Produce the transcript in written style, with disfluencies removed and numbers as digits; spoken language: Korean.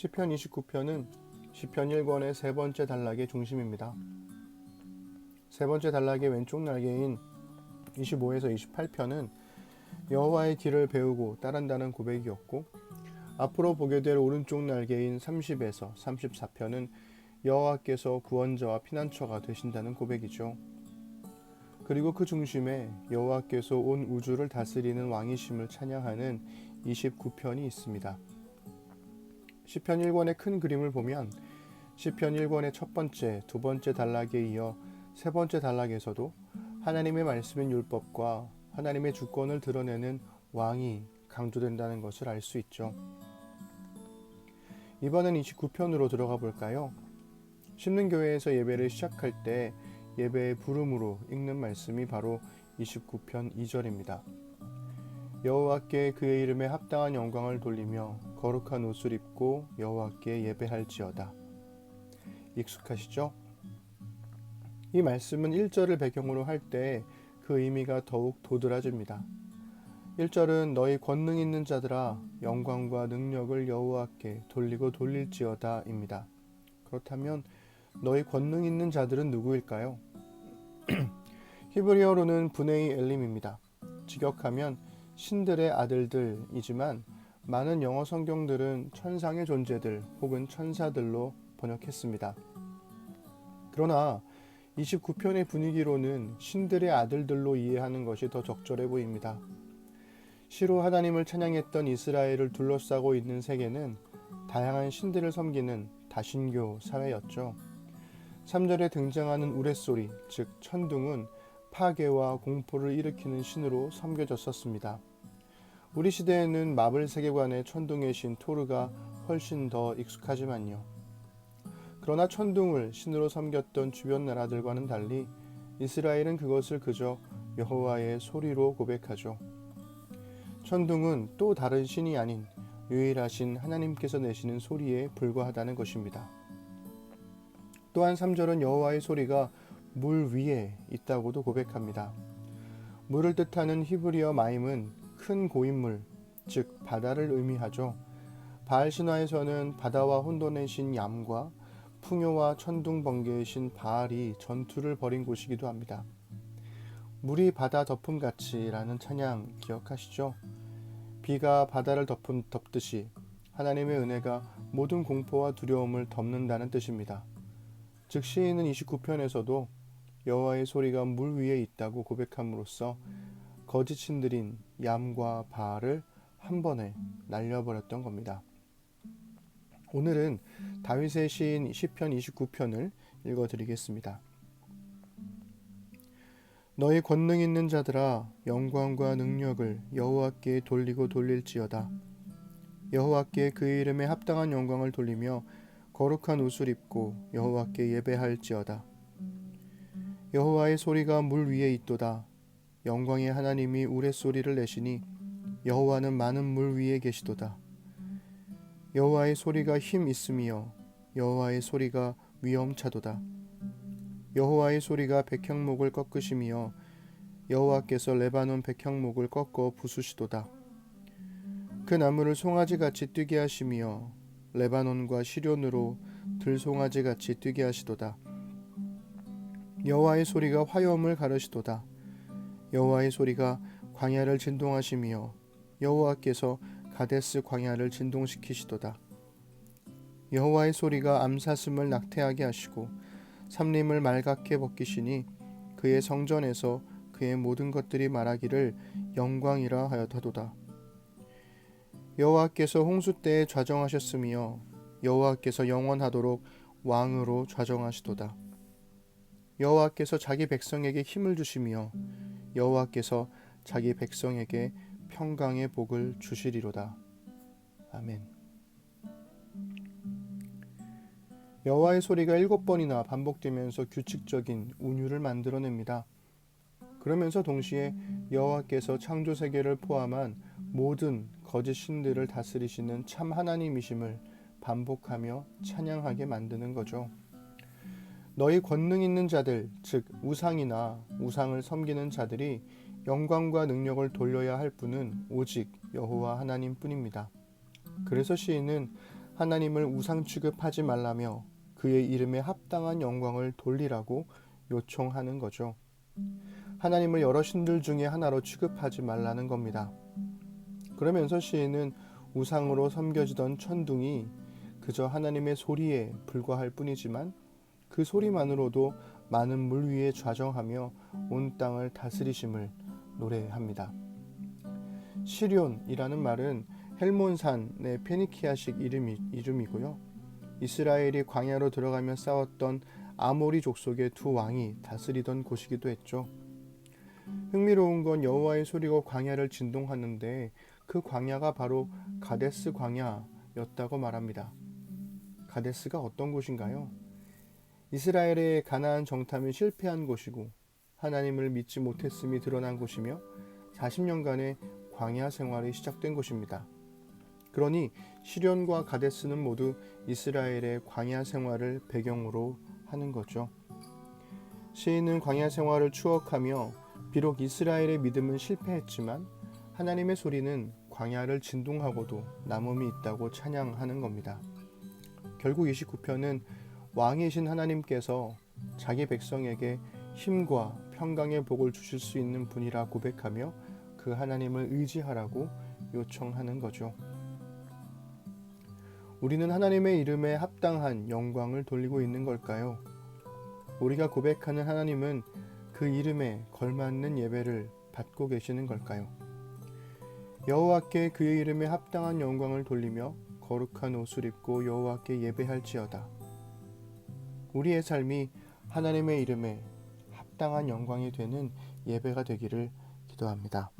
시편 29편은 시편 1권의 세 번째 단락의 중심입니다. 세 번째 단락의 왼쪽 날개인 25에서 28편은 여호와의 길을 배우고 따른다는 고백이었고, 앞으로 보게 될 오른쪽 날개인 30에서 34편은 여호와께서 구원자와 피난처가 되신다는 고백이죠. 그리고 그 중심에 여호와께서 온 우주를 다스리는 왕이심을 찬양하는 29편이 있습니다. 시편 1권의 큰 그림을 보면 시편 1권의 첫 번째, 두 번째 단락에 이어 세 번째 단락에서도 하나님의 말씀인 율법과 하나님의 주권을 드러내는 왕이 강조된다는 것을 알 수 있죠. 이번엔 29편으로 들어가 볼까요? 심는교회에서 예배를 시작할 때 예배의 부름으로 읽는 말씀이 바로 29편 2절입니다. 여호와께 그의 이름에 합당한 영광을 돌리며 거룩한 옷을 입고 여호와께 예배할지어다. 익숙하시죠? 이 말씀은 1절을 배경으로 할 때 그 의미가 더욱 도드라집니다. 1절은 너희 권능 있는 자들아 영광과 능력을 여호와께 돌리고 돌릴지어다 입니다. 그렇다면 너희 권능 있는 자들은 누구일까요? 히브리어로는 브네이 엘림입니다. 직역하면 신들의 아들들이지만 많은 영어 성경들은 천상의 존재들 혹은 천사들로 번역했습니다. 그러나 29편의 분위기로는 신들의 아들들로 이해하는 것이 더 적절해 보입니다. 시로 하나님을 찬양했던 이스라엘을 둘러싸고 있는 세계는 다양한 신들을 섬기는 다신교 사회였죠. 3절에 등장하는 우레소리, 즉 천둥은 파괴와 공포를 일으키는 신으로 섬겨졌었습니다. 우리 시대에는 마블 세계관의 천둥의 신 토르가 훨씬 더 익숙하지만요. 그러나 천둥을 신으로 섬겼던 주변 나라들과는 달리 이스라엘은 그것을 그저 여호와의 소리로 고백하죠. 천둥은 또 다른 신이 아닌 유일하신 하나님께서 내시는 소리에 불과하다는 것입니다. 또한 3절은 여호와의 소리가 물 위에 있다고도 고백합니다. 물을 뜻하는 히브리어 마임은 큰 고인물, 즉 바다를 의미하죠. 바알 신화에서는 바다와 혼돈의 신 얌과 풍요와 천둥 번개의 신 바알이 전투를 벌인 곳이기도 합니다. 물이 바다 덮음같이라는 찬양 기억하시죠? 비가 바다를 덮듯이 하나님의 은혜가 모든 공포와 두려움을 덮는다는 뜻입니다. 즉 시인은 29편에서도 여호와의 소리가 물 위에 있다고 고백함으로써 거짓 신들인 얌과 바알을 한 번에 날려버렸던 겁니다. 오늘은 다윗의 시인 시편 29편을 읽어드리겠습니다. 너희 권능 있는 자들아 영광과 능력을 여호와께 돌리고 돌릴지어다. 여호와께 그의 이름에 합당한 영광을 돌리며 거룩한 옷을 입고 여호와께 예배할지어다. 여호와의 소리가 물 위에 있도다. 영광의 하나님이 우레소리를 내시니 여호와는 많은 물 위에 계시도다. 여호와의 소리가 힘 있으며 여호와의 소리가 위엄차도다. 여호와의 소리가 백향목을 꺾으시며 여호와께서 레바논 백향목을 꺾어 부수시도다. 그 나무를 송아지같이 뛰게 하시며 레바논과 시련으로 들송아지같이 뛰게 하시도다. 여호와의 소리가 화염을 가르시도다. 여호와의 소리가 광야를 진동하시며 여호와께서 가데스 광야를 진동시키시도다. 여호와의 소리가 암사슴을 낙태하게 하시고 삼림을 말갛게 벗기시니 그의 성전에서 그의 모든 것들이 말하기를 영광이라 하였도다. 여호와께서 홍수 때에 좌정하셨으며 여호와께서 영원하도록 왕으로 좌정하시도다. 여호와께서 자기 백성에게 힘을 주시며 여호와께서 자기 백성에게 평강의 복을 주시리로다. 아멘. 여호와의 소리가 7번이나 반복되면서 규칙적인 운율을 만들어냅니다. 그러면서 동시에 여호와께서 창조 세계를 포함한 모든 거짓 신들을 다스리시는 참 하나님이심을 반복하며 찬양하게 만드는 거죠. 너희 권능 있는 자들, 즉 우상이나 우상을 섬기는 자들이 영광과 능력을 돌려야 할 분은 오직 여호와 하나님 뿐입니다. 그래서 시인은 하나님을 우상 취급하지 말라며 그의 이름에 합당한 영광을 돌리라고 요청하는 거죠. 하나님을 여러 신들 중에 하나로 취급하지 말라는 겁니다. 그러면서 시인은 우상으로 섬겨지던 천둥이 그저 하나님의 소리에 불과할 뿐이지만 그 소리만으로도 많은 물 위에 좌정하며 온 땅을 다스리심을 노래합니다. 시련이라는 말은 헬몬산의 페니키아식 이름이고요. 이스라엘이 광야로 들어가며 싸웠던 아모리 족속의 두 왕이 다스리던 곳이기도 했죠. 흥미로운 건 여호와의 소리가 광야를 진동하는데 그 광야가 바로 가데스 광야였다고 말합니다. 가데스가 어떤 곳인가요? 이스라엘의 가나안 정탐이 실패한 곳이고 하나님을 믿지 못했음이 드러난 곳이며 40년간의 광야 생활이 시작된 곳입니다. 그러니 시련과 가데스는 모두 이스라엘의 광야 생활을 배경으로 하는 거죠. 시인은 광야 생활을 추억하며 비록 이스라엘의 믿음은 실패했지만 하나님의 소리는 광야를 진동하고도 남음이 있다고 찬양하는 겁니다. 결국 29편은 왕이신 하나님께서 자기 백성에게 힘과 평강의 복을 주실 수 있는 분이라 고백하며 그 하나님을 의지하라고 요청하는 거죠. 우리는 하나님의 이름에 합당한 영광을 돌리고 있는 걸까요? 우리가 고백하는 하나님은 그 이름에 걸맞는 예배를 받고 계시는 걸까요? 여호와께 그의 이름에 합당한 영광을 돌리며 거룩한 옷을 입고 여호와께 예배할지어다. 우리의 삶이 하나님의 이름에 합당한 영광이 되는 예배가 되기를 기도합니다.